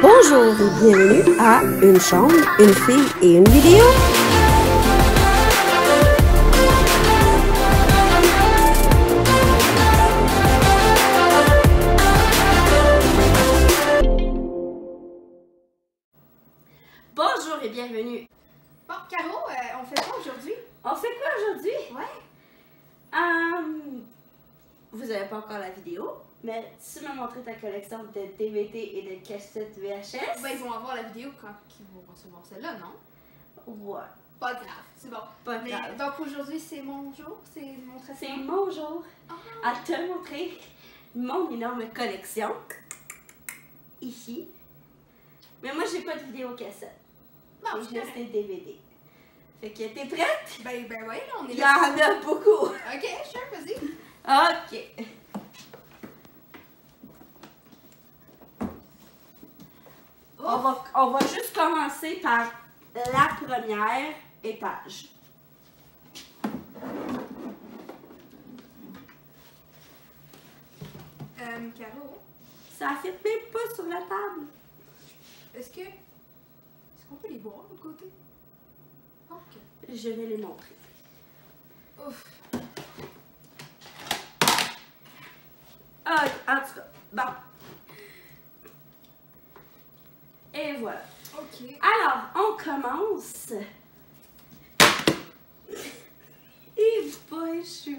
Bonjour et bienvenue à Une chambre, une fille et une vidéo. Bonjour et bienvenue. Bon, Caro, on fait quoi aujourd'hui? On fait quoi aujourd'hui? Ouais. Vous n'avez pas encore la vidéo, mais tu m'as montré ta collection de DVD et de cassettes VHS. Ben, ils vont avoir la vidéo quand ils vont recevoir celle-là, non? Ouais. Pas grave, c'est bon. Pas grave. Donc aujourd'hui, c'est mon jour, c'est mon traitement. C'est mon jour à te montrer mon énorme collection. Ici. Mais moi, j'ai pas de vidéo cassette. Non, J'ai juste des DVD. Fait que t'es prête? Ben oui, là, on est Il y là. en a beaucoup. Ok, sure, vas-y. Ok. On va juste commencer par la première étage. Caro, Ça fit même pas sur la table. est-ce qu'on peut les voir de l'autre côté? Ok. Je vais les montrer. Ouf. Ah, en tout cas, bon. Et voilà. Ok. Alors, on commence. Et boy, je suis...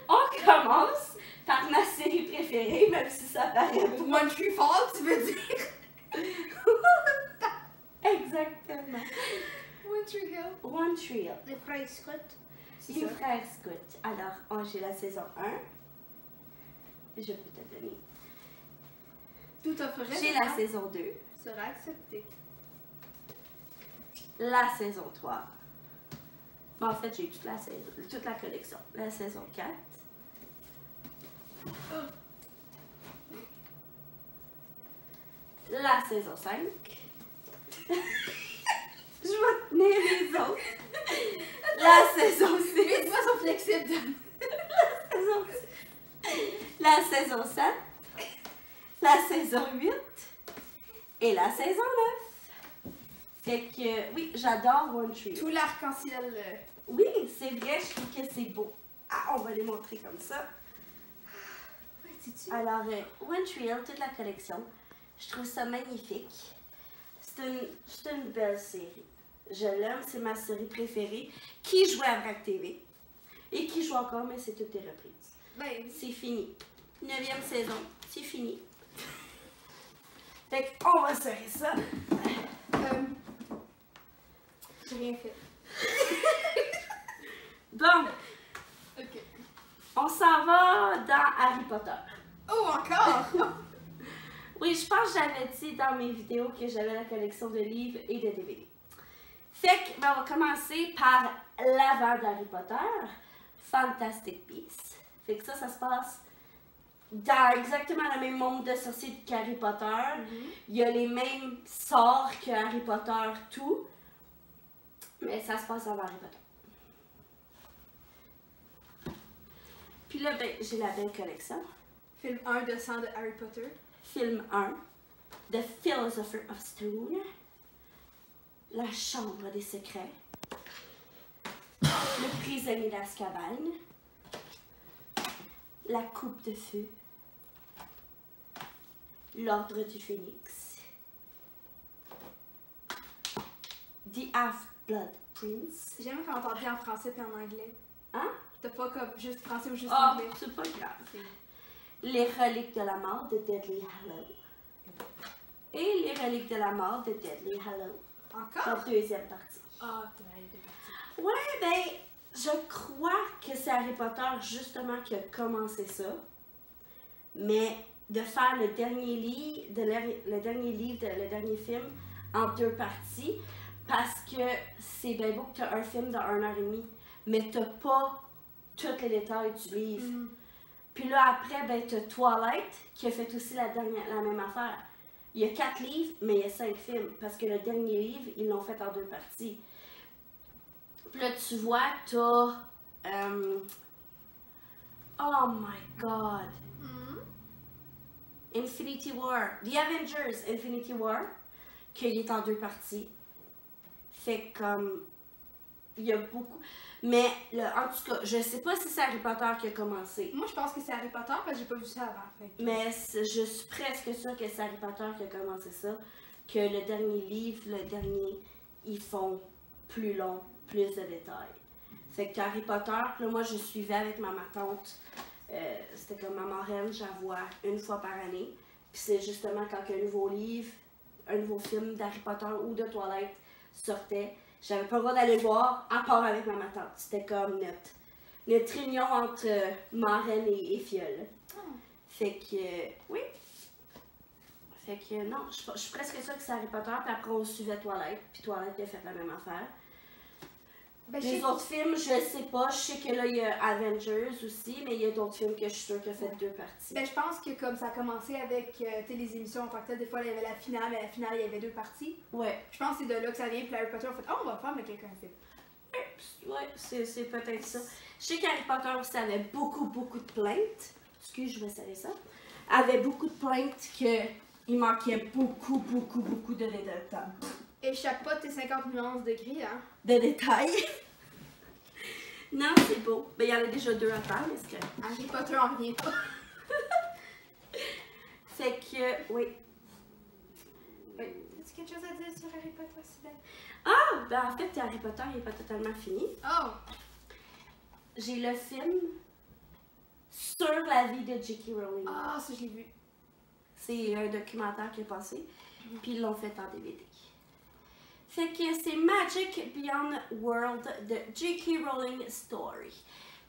On commence par ma série préférée, même si ça paraît pas. One Tree Fall, tu veux dire? Exactement. One Tree Hill. One Tree Hill. Les frères Scott. Les frères Scott. Alors, j'ai la saison 1. Je peux te donner. Tout offre J'ai la saison 2. sera accepté. La saison 3. Bon, en fait, j'ai toute la collection. La saison 4. La saison 5. Je vais tenir les autres. La saison 6. Les doigts sont flexibles. La saison 7. La saison 8. Et la saison 9. Fait que, oui, j'adore One Tree. Tout l'arc-en-ciel. Oui, c'est vrai, je trouve que c'est beau. Ah, on va les montrer comme ça. Ouais, tu Alors, One Tree Hill, toute la collection, je trouve ça magnifique. C'est une belle série. Je l'aime, c'est ma série préférée. Qui jouait à VRAC TV et qui joue encore, mais c'est toutes les reprises. Ben, C'est fini. 9e saison, c'est fini. Fait qu'on va serrer ça. j'ai rien fait. Bon, Ok. on s'en va dans Harry Potter. Oh, encore? Oui, je pense que j'avais dit dans mes vidéos que j'avais la collection de livres et de DVD. Fait que, ben, on va commencer par l'avant d'Harry Potter, Fantastic Beasts. Fait que ça se passe dans exactement le même monde de sorciers qu'Harry Potter. Il y a les mêmes sorts que Harry Potter, tout. Mais ça se passe avant Harry Potter. Puis là, ben, j'ai la belle collection. Film 1 de 100 de Harry Potter. Film 1, The Philosopher of Stone, La Chambre des Secrets, Le Prisonnier d'Azkaban, La Coupe de Feu, L'Ordre du Phénix, The Half-Blood Prince. J'aime quand on parle bien en français puis en anglais. Hein? T'as pas comme juste français ou juste Ah, anglais. c'est pas grave. Les Reliques de la Mort de Deathly Hallows. Et Les Reliques de la Mort de Deathly Hallows. La Encore? deuxième partie. Ah, t'as été partie. Ouais, ben, je crois que c'est Harry Potter justement qui a commencé ça. Mais de faire le dernier livre, le dernier film en 2 parties, parce que c'est bien beau que tu as un film de 1h30, mais tu n'as pas tous les détails du livre. Puis là, après, ben, tu as Twilight qui a fait aussi la même affaire. Il y a 4 livres, mais il y a 5 films, parce que le dernier livre, ils l'ont fait en 2 parties. Puis là, tu vois, tu as... oh my God! Infinity War, The Avengers Infinity War, qu'il est en 2 parties. Fait comme, il y a beaucoup... Mais, en tout cas, je sais pas si c'est Harry Potter qui a commencé. Moi, je pense que c'est Harry Potter parce que j'ai pas vu ça avant. Fait que... Mais je suis presque sûre que c'est Harry Potter qui a commencé ça. Que le dernier livre, ils font plus long, plus de détails. Fait que Harry Potter, là, moi, je suivais avec ma tante. C'était comme ma marraine, je la vois une fois par année. Puis c'est justement quand un nouveau livre, un nouveau film d'Harry Potter ou de Twilight sortait, j'avais pas le droit d'aller le voir, à part avec ma tante. C'était comme notre réunion entre marraine et fiole. Oh. Fait que, oui. Fait que, non, je suis presque sûre que c'est Harry Potter, puis après on suivait Twilight, puis Twilight a fait la même affaire. Ben, Les autres films, je sais pas. Je sais que là, il y a Avengers aussi, mais il y a d'autres films que je suis sûre qu'il a fait 2 parties. Ben, je pense que comme ça a commencé avec les émissions en tant que telles, des fois, il y avait la finale, mais la finale, il y avait 2 parties. Ouais. Je pense que c'est de là que ça vient, puis Harry Potter a fait « Oh, on va faire, mais quelqu'un fait. » Ouais, c'est peut-être ça. Je sais qu'Harry Potter aussi avait beaucoup de plaintes. Excuse, je vais serrer ça. Avait beaucoup de plaintes qu'il manquait beaucoup de détails. Échappe pas tes 50 nuances de gris, hein? De détails. Non, c'est beau. Ben, il y en a déjà 2 à faire, mais c'est que... Harry Potter en revient pas. Fait que, oui. As-tu quelque chose à dire sur Harry Potter, Sylvain? Ah! Ben, en fait, Harry Potter n'est pas totalement fini. Oh! J'ai le film sur la vie de J.K. Rowling. Ah, ça, je l'ai vu. C'est un documentaire qui est passé, puis ils l'ont fait en DVD. Fait que c'est Magic Beyond World de J.K. Rowling Story.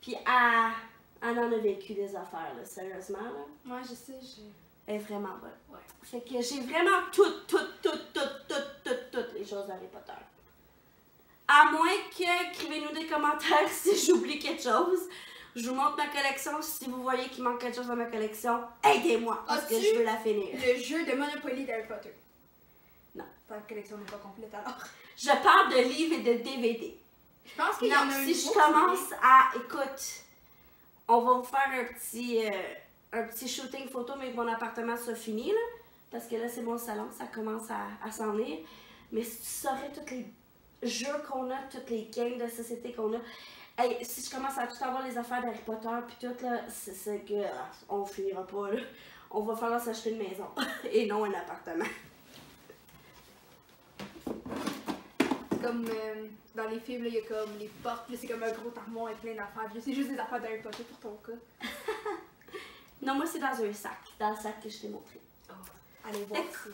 Puis elle en a vécu des affaires, là, sérieusement. Là. Moi, je sais, Elle est vraiment bonne. Ouais. Fait que j'ai vraiment toutes les choses d'Harry Potter. À moins que, écrivez-nous des commentaires si j'oublie quelque chose. Je vous montre ma collection. Si vous voyez qu'il manque quelque chose dans ma collection, aidez-moi parce que je veux la finir. Le jeu de Monopoly d'Harry Potter. Non. Ta collection n'est pas complète alors. Je parle de livres et de DVD. Je pense qu'il y en Non, a un si je nouveau commence à... Écoute, on va vous faire un petit shooting photo, mais que mon appartement soit fini, là. Parce que là, c'est mon salon, ça commence à s'en venir. Mais si tu saurais tous les jeux qu'on a, toutes les games de société qu'on a... Hey, si je commence à tout avoir les affaires d'Harry Potter puis tout, là, c'est que on finira pas, là. On va falloir s'acheter une maison et non un appartement. Comme dans les films, il y a comme les portes, là, c'est comme un gros armoire avec plein d'affaires. C'est juste des affaires d'Harry Potter pour ton cas. Non, moi, c'est dans un sac. Dans le sac que je t'ai montré. Oh. Allez voir si.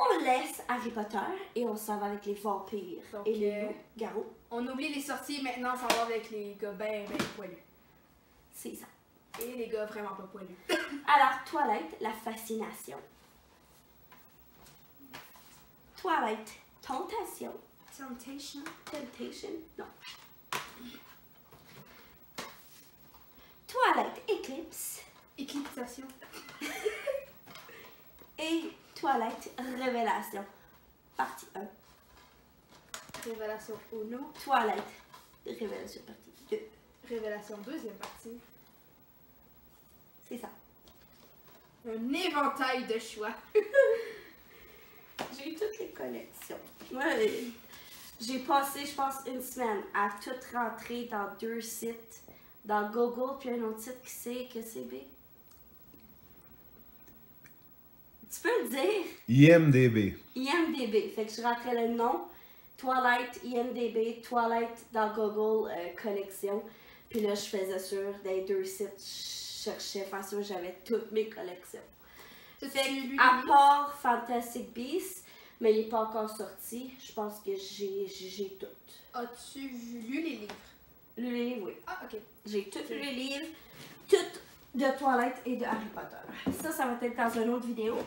On laisse Harry Potter et on s'en va avec les vampires Donc, et les loups-garous. On oublie les sorties, maintenant ça va avec les gars ben poilus. C'est ça. Et les gars vraiment pas poilus. Alors, Twilight, la fascination. Twilight, tentation. Temptation. Temptation? Non. Twilight, éclipse. Éclipsation. Et Twilight, révélation. Partie 1. Révélation 1. Twilight, révélation partie 2. Révélation deuxième partie. C'est ça. Un éventail de choix. J'ai eu toutes les collections. Moi, j'ai passé, je pense, une semaine à tout rentrer dans 2 sites. Dans Google, puis un autre site qui sait que c'est B. Tu peux le dire? IMDB. IMDB. Fait que je rentrais le nom. Twilight, IMDB, Twilight dans Google collection. Puis là, je faisais sur les 2 sites. Je cherchais, enfin, sûr, j'avais toutes mes collections. Fait à part Fantastic Beasts, mais il n'est pas encore sorti, je pense que j'ai tout. As-tu lu les livres? Lu les livres, oui. Ah, ok. J'ai tout lu les livres, toutes de Twilight et de Harry Potter. Ça va être dans une autre vidéo,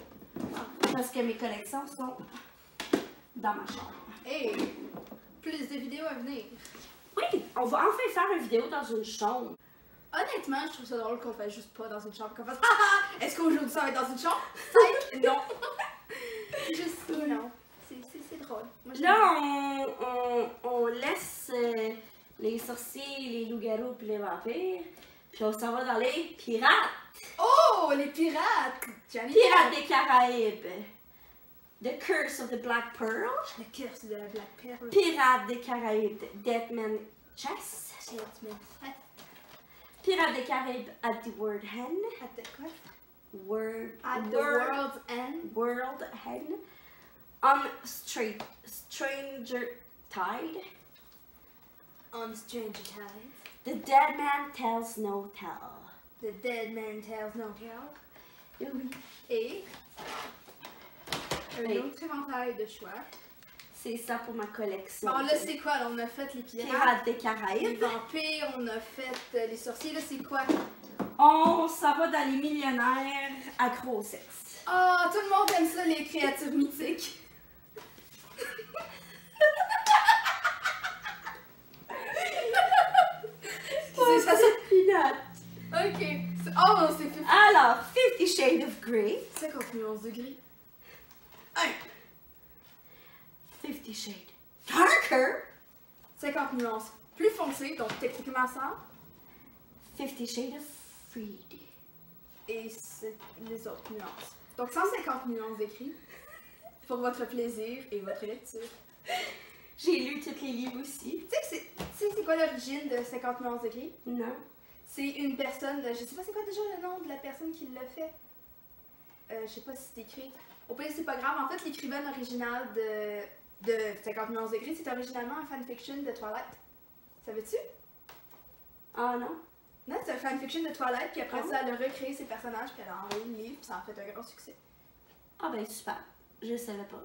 parce que mes collections sont dans ma chambre. Hey, plus de vidéos à venir. Oui, on va enfin faire une vidéo dans une chambre. Honnêtement, je trouve ça drôle qu'on fasse juste pas dans une chambre. Qu'on fasse est-ce qu'aujourd'hui ça va être dans une chambre? Non. Juste non. C'est drôle. Moi, Là, on laisse les sorciers, les loups-garous puis les vampires. Puis on s'en va dans les pirates. Oh, les pirates! Johnny Pirates Depp. des Caraïbes. The Curse of the Black Pearl. Le curse de la Black Pearl. Pirates des Caraïbes, Deadman Chess. Pirates des Caraïbes at the World End. At the quoi? At the World's End. World End. On Stranger Tide. On Stranger Tides. The Dead Man Tells No Tale. The Dead Man Tells No Tale. Oui. Et un Oui. autre éventail de choix. C'est ça pour ma collection. Bon, là, c'est quoi? Là, on a fait les pirates, Pirates des les Caraïbes. vampires, on a fait les sorciers. Là, c'est quoi? On s'en va dans les millionnaires accro au sexe. Oh, tout le monde aime ça, les créatures mythiques. C'est ça, c'est Peanut. Ok. Oh, c'est fait. Alors, 50 Shades of Grey. 50 nuances de gris. 50 Shades Darker. 50 nuances plus foncées, donc techniquement ça. 50 Shades of Freed. Et les autres nuances. Donc 150 nuances d'écrit pour votre plaisir et votre lecture. J'ai lu tous les livres aussi. Tu sais c'est quoi l'origine de 50 nuances d'écrit? Non. C'est une personne, je sais pas c'est quoi déjà le nom de la personne qui l'a fait. Je sais pas si c'est écrit. Au pire c'est pas grave, en fait l'écrivaine originale de 50 nuances d'écrit, c'est originalement un fanfiction de Twilight. Savais-tu? Ah non. Non, c'est un fanfiction de Twilight, puis après Ah. ça, elle a recréé ses personnages, puis elle a envoyé le livre, puis ça a fait un grand succès. Ah ben super. Je savais pas.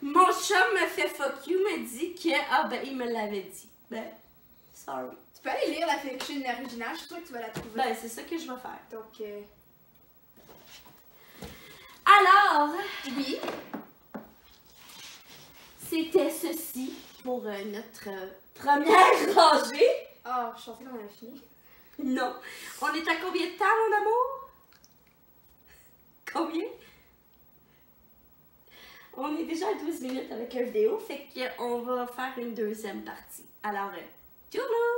Mon chum me fait fuck you, me dit que il me l'avait dit. Ben, sorry. Tu peux aller lire la fiction originale, je suis sûre que tu vas la trouver. Ben, c'est ça que je vais faire. Donc, Alors, oui. c'était ceci pour notre première rangée. Oh, je pensais qu'on avait fini. Non. On est à combien de temps, mon amour? Combien? On est déjà à 12 minutes avec la vidéo, fait qu'on va faire une deuxième partie. Alors, tournou!